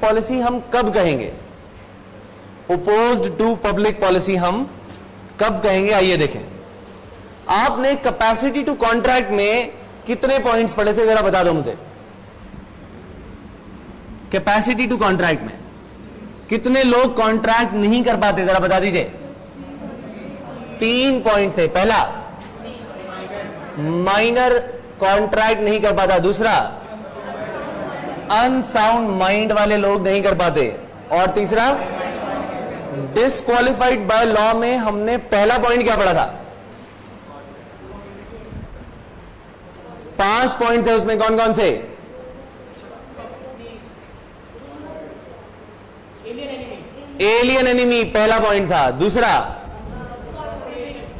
Policy हम कब कहेंगे? ओपोज्ड टू पब्लिक पॉलिसी हम कब कहेंगे? आइए देखें। आपने कैपेसिटी टू कॉन्ट्रैक्ट में कितने पॉइंट्स पढ़े थे, जरा बता दो मुझे। कैपेसिटी टू कॉन्ट्रैक्ट में कितने लोग कॉन्ट्रैक्ट नहीं कर पाते, जरा बता दीजिए। 3 पॉइंट थे। पहला, माइनर कॉन्ट्रैक्ट नहीं कर पाता। दूसरा, अनसाउंड माइंड वाले लोग नहीं कर पाते। और तीसरा, डिस्क्वालिफाइड बाय लॉ में हमने पहला पॉइंट क्या पढ़ा था? 5 पॉइंट थे, उसमें कौन कौन से? एलियन एनिमी पहला पॉइंट था। दूसरा,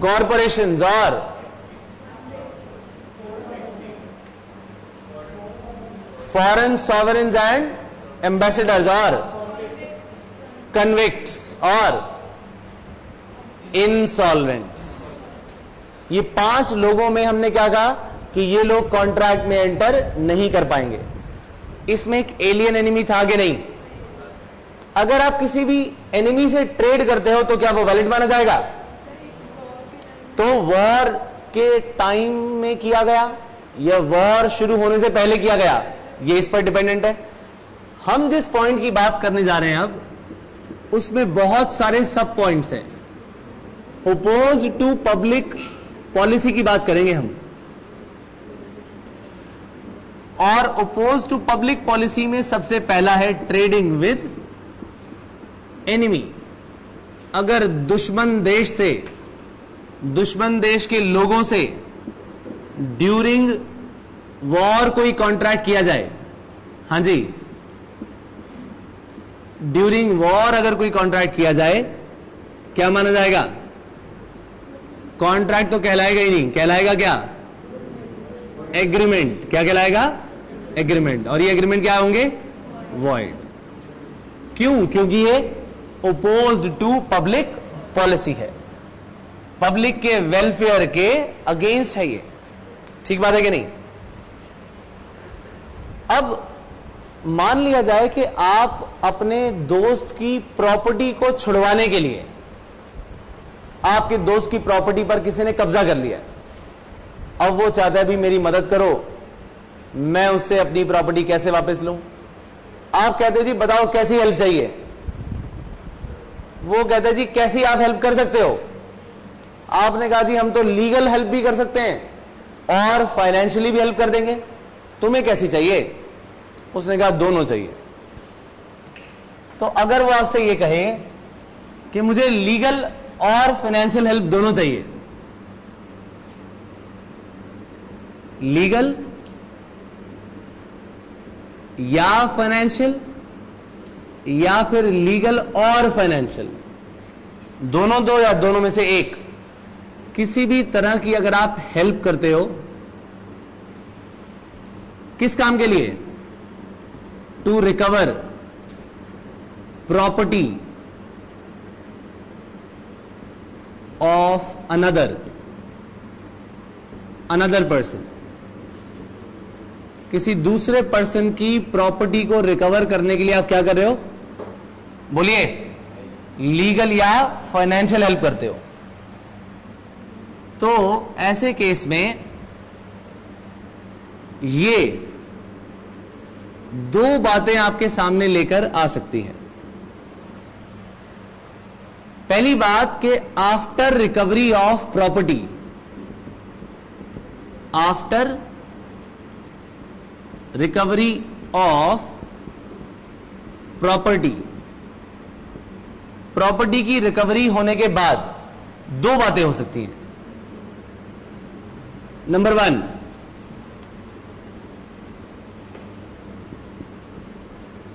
कॉरपोरेशंस और फॉरेन सॉवरेन्स एंड एम्बेसडर्स और कन्विक्ट्स और इंसॉल्वेंट्स। ये 5 लोगों में हमने क्या कहा कि ये लोग कॉन्ट्रैक्ट में एंटर नहीं कर पाएंगे। इसमें एक एलियन एनिमी था कि नहीं? अगर आप किसी भी एनिमी से ट्रेड करते हो तो क्या वो वैलिड माना जाएगा? तो वॉर के टाइम में किया गया या वॉर शुरू होने से पहले किया गया, ये इस पर डिपेंडेंट है। हम जिस पॉइंट की बात करने जा रहे हैं अब, उसमें बहुत सारे सब पॉइंट्स हैं। ओपोज टू पब्लिक पॉलिसी की बात करेंगे हम, और ओपोज टू पब्लिक पॉलिसी में सबसे पहला है ट्रेडिंग विद एनिमी। अगर दुश्मन देश से, दुश्मन देश के लोगों से ड्यूरिंग वॉर कोई कॉन्ट्रैक्ट किया जाए, हां जी, ड्यूरिंग वॉर अगर कोई कॉन्ट्रैक्ट किया जाए, क्या माना जाएगा? कॉन्ट्रैक्ट तो कहलाएगा ही नहीं, कहलाएगा क्या? एग्रीमेंट। क्या कहलाएगा? एग्रीमेंट। और ये एग्रीमेंट क्या होंगे? वॉइड। क्यों? क्योंकि ये ओपोज्ड टू पब्लिक पॉलिसी है, पब्लिक के वेलफेयर के अगेंस्ट है ये। ठीक बात है कि नहीं? अब मान लिया जाए कि आप अपने दोस्त की प्रॉपर्टी को छुड़वाने के लिए, आपके दोस्त की प्रॉपर्टी पर किसी ने कब्जा कर लिया, अब वो चाहता है भी मेरी मदद करो, मैं उससे अपनी प्रॉपर्टी कैसे वापस लूं? आप कहते हो जी बताओ कैसी हेल्प चाहिए? वो कहता है जी कैसी आप हेल्प कर सकते हो? आपने कहा जी हम तो लीगल हेल्प भी कर सकते हैं और फाइनेंशियली भी हेल्प कर देंगे, तुम्हें कैसी चाहिए? उसने कहा दोनों चाहिए। तो अगर वो आपसे ये कहे कि मुझे लीगल और फाइनेंशियल हेल्प दोनों चाहिए, लीगल या फाइनेंशियल या फिर लीगल और फाइनेंशियल, दोनों दो या दोनों में से एक, किसी भी तरह की अगर आप हेल्प करते हो, किस काम के लिए? To recover property of another person, किसी दूसरे पर्सन की प्रॉपर्टी को रिकवर करने के लिए आप क्या कर रहे हो? बोलिए, लीगल या फाइनेंशियल हेल्प करते हो। तो ऐसे केस में ये 2 बातें आपके सामने लेकर आ सकती हैं। पहली बात कि after recovery of property, after recovery of property, property की रिकवरी होने के बाद 2 बातें हो सकती हैं। नंबर 1,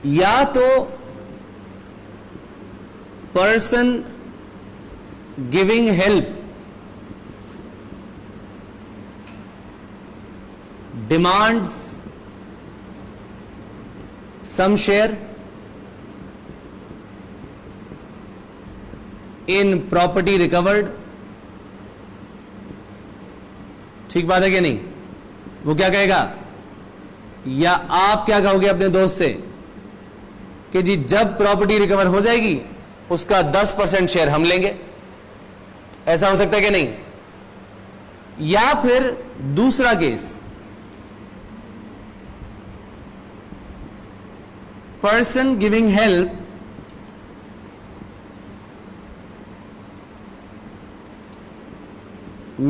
या तो person giving help demands some share in property recovered. ठीक बात है कि नहीं? वो क्या कहेगा, या आप क्या कहोगे अपने दोस्त से कि जी जब प्रॉपर्टी रिकवर हो जाएगी उसका 10% शेयर हम लेंगे। ऐसा हो सकता है कि नहीं? या फिर दूसरा case, person giving help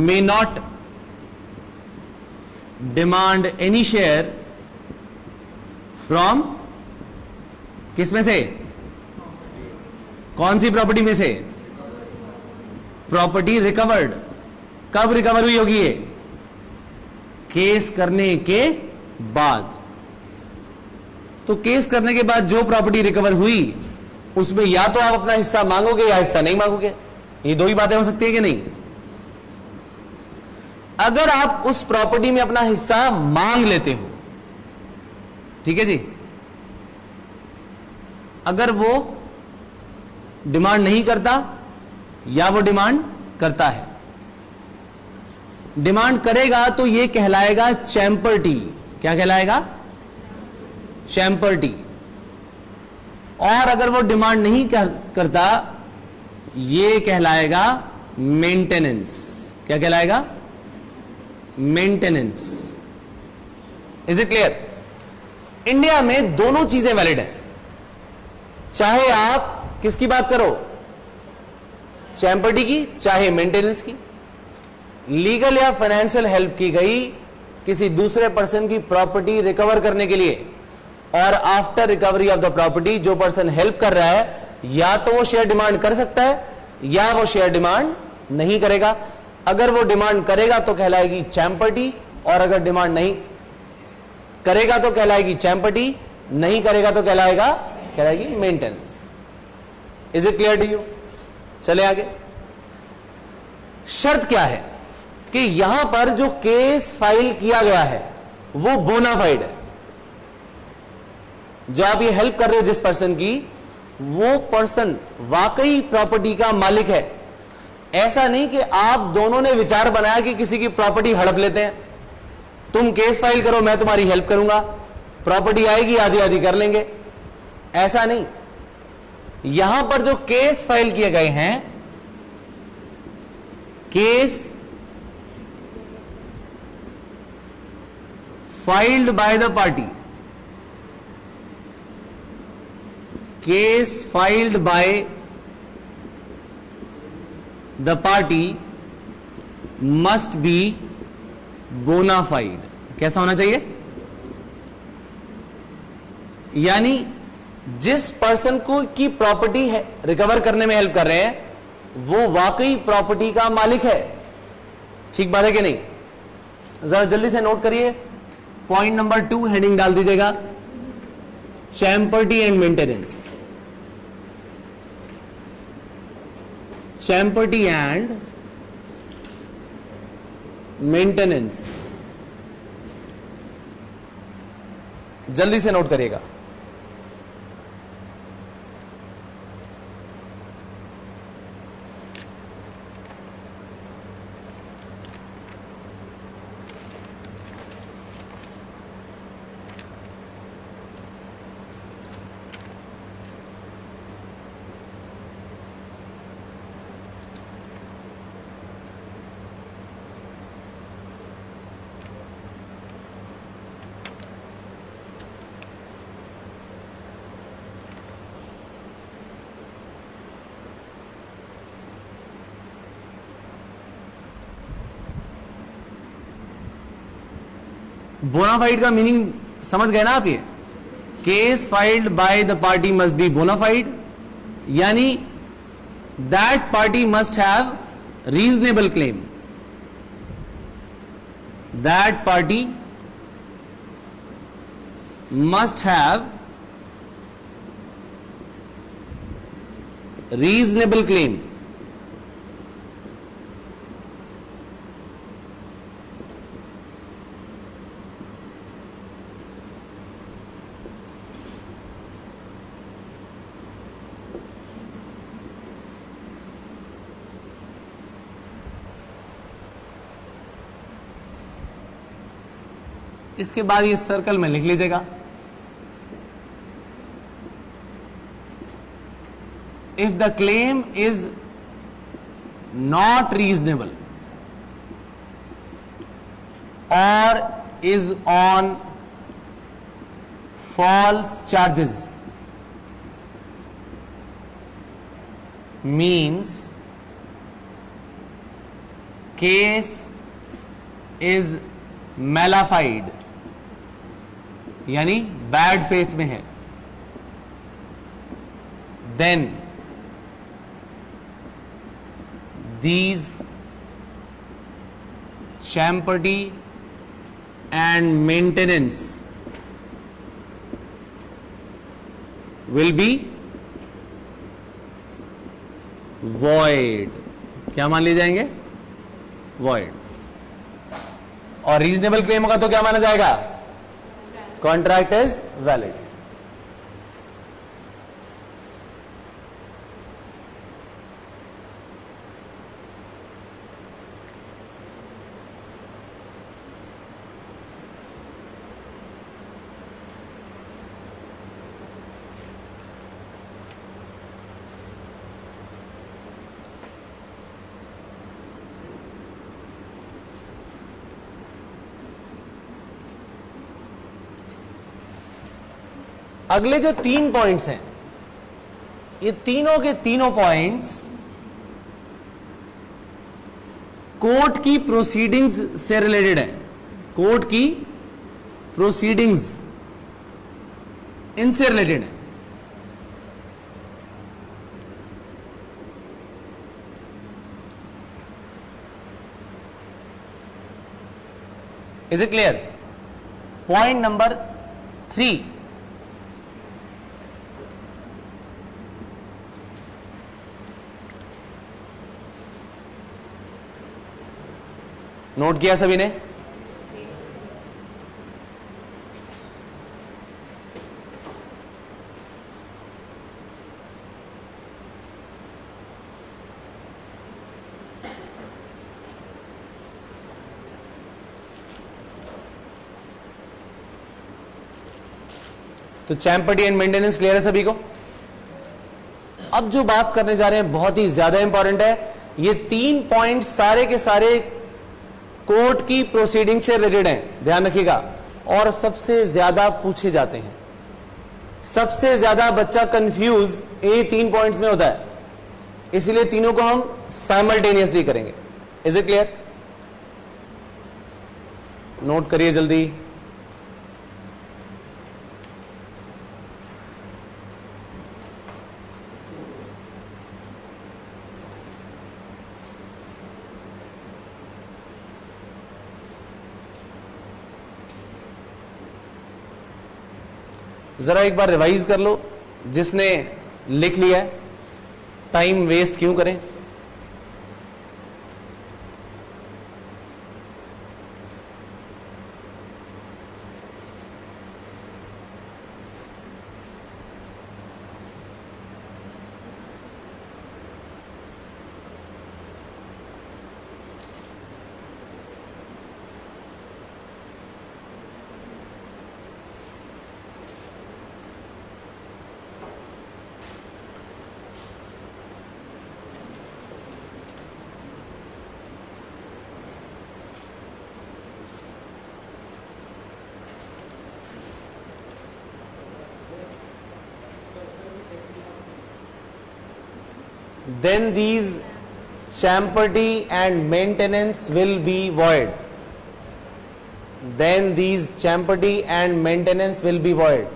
may not demand any share from किस में से? कौन सी प्रॉपर्टी में से? Property recovered. कब रिकवर हुई होगी ये? केस करने के बाद। तो केस करने के बाद जो प्रॉपर्टी रिकवर हुई उसमें या तो आप अपना हिस्सा मांगोगे या हिस्सा नहीं मांगोगे। ये दो ही बातें हो सकती है कि नहीं? अगर आप उस प्रॉपर्टी में अपना हिस्सा मांग लेते हो, ठीक है जी, अगर वो डिमांड नहीं करता या वो डिमांड करता है, डिमांड करेगा तो ये कहलाएगा चैम्पर्टी। क्या कहलाएगा? चैम्पर्टी। और अगर वो डिमांड नहीं करता ये कहलाएगा मेंटेनेंस। क्या कहलाएगा? Maintenance. Is it clear? India में दोनों चीजें वैलिड है, चाहे आप किसकी बात करो, चैम्पर्टी की, चाहे मेंटेनेंस की। लीगल या फाइनेंशियल हेल्प की गई किसी दूसरे पर्सन की प्रॉपर्टी रिकवर करने के लिए, और after recovery of the property जो पर्सन हेल्प कर रहा है या तो वो शेयर डिमांड कर सकता है या वो शेयर डिमांड नहीं करेगा। अगर वो डिमांड करेगा तो कहलाएगी चैम्पर्टी, और अगर डिमांड नहीं करेगा तो कहलाएगी चैम्पर्टी, नहीं करेगा तो कहलाएगी maintenance. Is it clear to you? चले आगे। शर्त क्या है कि यहां पर जो केस फाइल किया गया है वो बोनाफाइड है। जो आप ये हेल्प कर रहे हो जिस पर्सन की, वो पर्सन वाकई प्रॉपर्टी का मालिक है। ऐसा नहीं कि आप दोनों ने विचार बनाया कि किसी की प्रॉपर्टी हड़प लेते हैं, तुम केस फाइल करो मैं तुम्हारी हेल्प करूंगा, प्रॉपर्टी आएगी आधी आधी कर लेंगे। ऐसा नहीं। यहां पर जो केस फाइल किए गए हैं, case filed by the party, case filed by the party must be bona fide. कैसा होना चाहिए? यानी जिस पर्सन को की प्रॉपर्टी है रिकवर करने में हेल्प कर रहे हैं वो वाकई प्रॉपर्टी का मालिक है। ठीक बात है कि नहीं? जरा जल्दी से नोट करिए। पॉइंट नंबर 2 हेडिंग डाल दीजिएगा, champerty and maintenance. Champerty and maintenance, जल्दी से नोट करिएगा। बोनाफाइड का मीनिंग समझ गए ना आप? ये case filed by the party must be bona fide, यानी that party must have reasonable claim. That party must have reasonable claim. इसके बाद ये सर्कल में लिख लीजिएगा, if the claim is not reasonable or is on false charges, means case is mala fide, यानी bad faith में है, then these champerty and maintenance will be void. क्या मान लिए जाएंगे? void. और रीजनेबल क्लेम होगा तो क्या माना जाएगा? Contract is valid. अगले जो 3 पॉइंट्स हैं, ये तीनों के तीनों पॉइंट्स कोर्ट की प्रोसीडिंग्स से रिलेटेड है. कोर्ट की प्रोसीडिंग्स इनसे रिलेटेड है. Is it clear? Point number 3, note किया सभी ने? तो चैम्पर्टी एंड मेंटेनेंस क्लियर है सभी को? अब जो बात करने जा रहे हैं बहुत ही ज्यादा इंपॉर्टेंट है. ये 3 पॉइंट सारे के सारे कोर्ट की प्रोसीडिंग से रिलेटेड हैं, ध्यान रखिएगा. और सबसे ज्यादा पूछे जाते हैं, सबसे ज्यादा बच्चा कंफ्यूज ये 3 पॉइंट्स में होता है, इसलिए तीनों को हम साइमल्टेनियसली करेंगे. Is it clear? नोट करिए जल्दी. जरा एक बार रिवाइज कर लो, जिसने लिख लिया है. टाइम वेस्ट क्यों करें? Then these champerty and maintenance will be void. Then these champerty and maintenance will be void.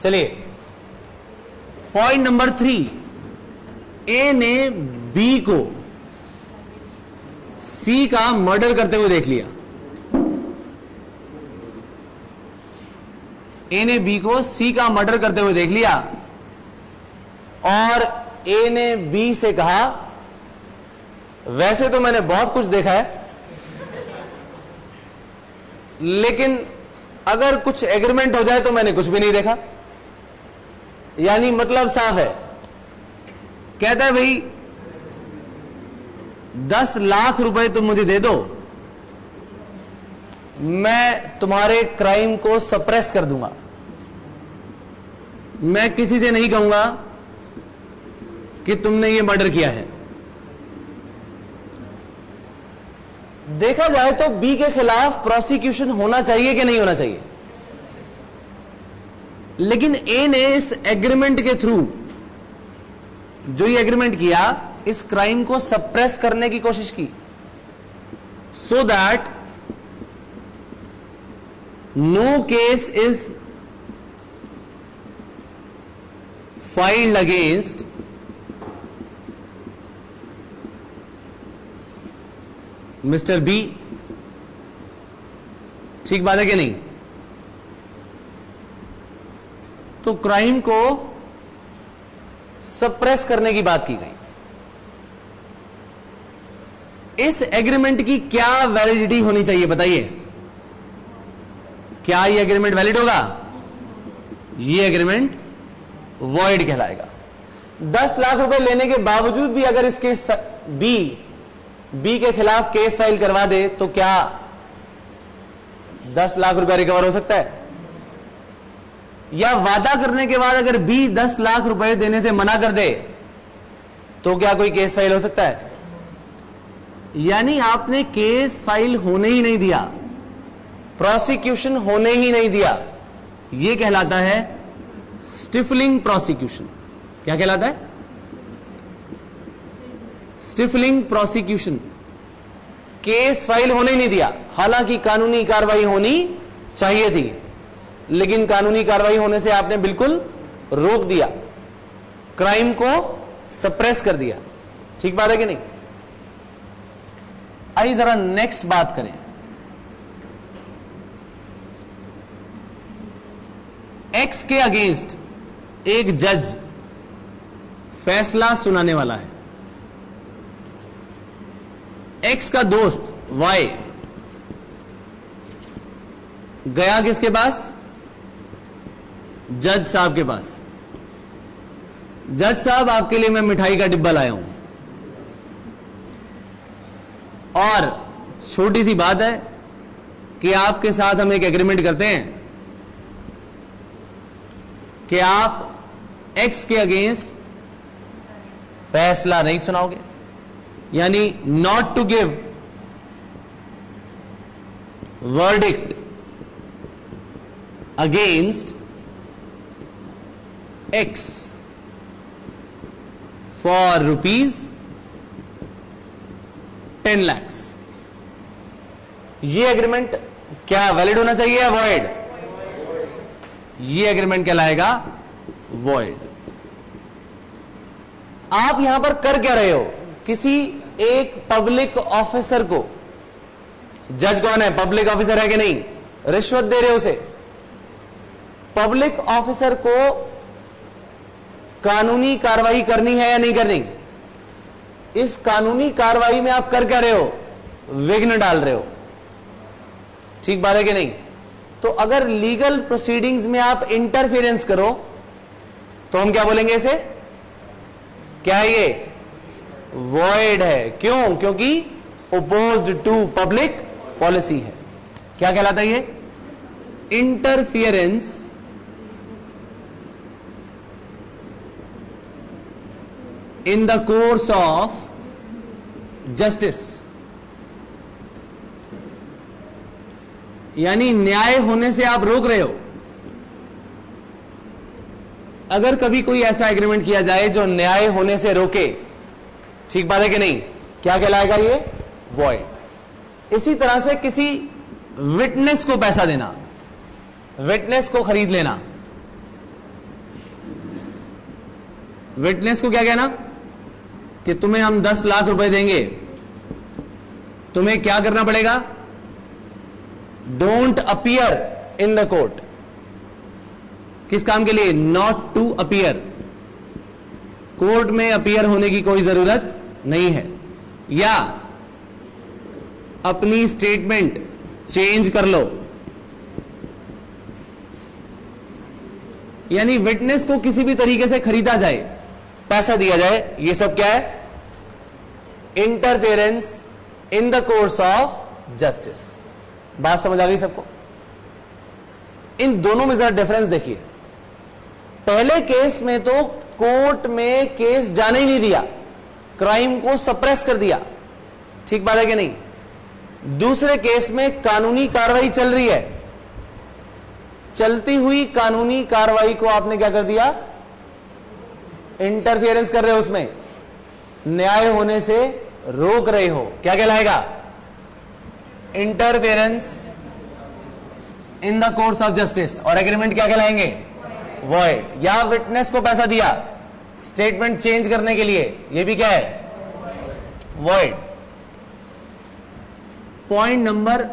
चलिए पॉइंट नंबर 3, ए ने बी को सी का मर्डर करते हुए देख लिया. ए ने बी को सी का मर्डर करते हुए देख लिया और ए ने बी से कहा, वैसे तो मैंने बहुत कुछ देखा है लेकिन अगर कुछ एग्रीमेंट हो जाए तो मैंने कुछ भी नहीं देखा। यानी मतलब साफ है, कहता है भाई 10 लाख रुपए तुम मुझे दे दो, मैं तुम्हारे क्राइम को सप्रेस कर दूंगा, मैं किसी से नहीं कहूंगा कि तुमने ये मर्डर किया है। देखा जाए तो बी के खिलाफ प्रोसिक्यूशन होना चाहिए कि नहीं होना चाहिए, लेकिन ए ने इस एग्रीमेंट के थ्रू जो ये एग्रीमेंट किया, इस क्राइम को सप्रेस करने की कोशिश की, so that no case is filed against mister B. ठीक बात है कि नहीं? तो क्राइम को सप्रेस करने की बात की गई। इस एग्रीमेंट की क्या वैलिडिटी होनी चाहिए बताइए? क्या ये एग्रीमेंट वैलिड होगा? ये एग्रीमेंट वॉइड कहलाएगा। 10 लाख रुपए लेने के बावजूद भी अगर इसके बी के खिलाफ केस फाइल करवा दे तो क्या 10 लाख रुपए रिकवर हो सकता है? या वादा करने के बाद अगर बी 10 लाख रुपए देने से मना कर दे तो क्या कोई केस फाइल हो सकता है? यानी आपने केस फाइल होने ही नहीं दिया, प्रोसिक्यूशन होने ही नहीं दिया, यह कहलाता है स्टिफलिंग प्रोसिक्यूशन। क्या कहलाता है? Stifling prosecution. केस फाइल होने ही नहीं दिया, हालांकि कानूनी कार्रवाई होनी चाहिए थी, लेकिन कानूनी कार्रवाई होने से आपने बिल्कुल रोक दिया, क्राइम को सप्रेस कर दिया। ठीक बात है कि नहीं? आइए जरा नेक्स्ट बात करें। एक्स के अगेंस्ट एक जज फैसला सुनाने वाला है। एक्स का दोस्त वाई गया किसके पास? जज साहब के पास। जज साहब, आपके लिए मैं मिठाई का डिब्बा लाया हूं, और छोटी सी बात है कि आपके साथ हम एक एग्रीमेंट करते हैं कि आप एक्स के अगेंस्ट फैसला नहीं सुनाओगे, यानी not to give verdict against x for ₹10 lakh. ये एग्रीमेंट क्या वैलिड होना चाहिए या वॉइड? ये एग्रीमेंट कहलाएगा वॉइड। आप यहां पर कर क्या रहे हो? किसी एक पब्लिक ऑफिसर को, जज कौन है? पब्लिक ऑफिसर है कि नहीं? रिश्वत दे रहे हो उसे। पब्लिक ऑफिसर को कानूनी कार्रवाई करनी है या नहीं करनी? इस कानूनी कार्रवाई में आप कर क्या रहे हो? विघ्न डाल रहे हो। ठीक बात है कि नहीं? तो अगर लीगल प्रोसीडिंग्स में आप इंटरफेरेंस करो तो हम क्या बोलेंगे इसे? क्या है ये? वॉइड है। क्यों? क्योंकि ओपोज्ड टू पब्लिक पॉलिसी है। क्या कहलाता है ये? Interference in the course of justice, यानी न्याय होने से आप रोक रहे हो। अगर कभी कोई ऐसा एग्रीमेंट किया जाए जो न्याय होने से रोके, ठीक बात है कि नहीं, क्या कहलाएगा ये? वॉइड। इसी तरह से किसी विटनेस को पैसा देना, विटनेस को खरीद लेना, विटनेस को क्या कहना कि तुम्हें हम 10 लाख रुपए देंगे, तुम्हें क्या करना पड़ेगा? Don't appear in the court. किस काम के लिए? Not to appear. कोर्ट में अपीयर होने की कोई जरूरत नहीं है, या अपनी स्टेटमेंट चेंज कर लो, यानी विटनेस को किसी भी तरीके से खरीदा जाए, पैसा दिया जाए, ये सब क्या है? Interference in the course of justice. बात समझ आ गई सबको? इन दोनों में जरा डिफरेंस देखिए। पहले केस में तो कोर्ट में केस जाने ही नहीं दिया, क्राइम को सप्रेस कर दिया, ठीक बात है कि नहीं? दूसरे केस में कानूनी कार्रवाई चल रही है, चलती हुई कानूनी कार्रवाई को आपने क्या कर दिया? इंटरफेरेंस कर रहे हो, उसमें न्याय होने से रोक रहे हो। क्या कहलाएगा? Interference in the course of justice. और एग्रीमेंट क्या कहलाएंगे? वॉइड। या विटनेस को पैसा दिया स्टेटमेंट चेंज करने के लिए, ये भी क्या है? वॉइड। Point number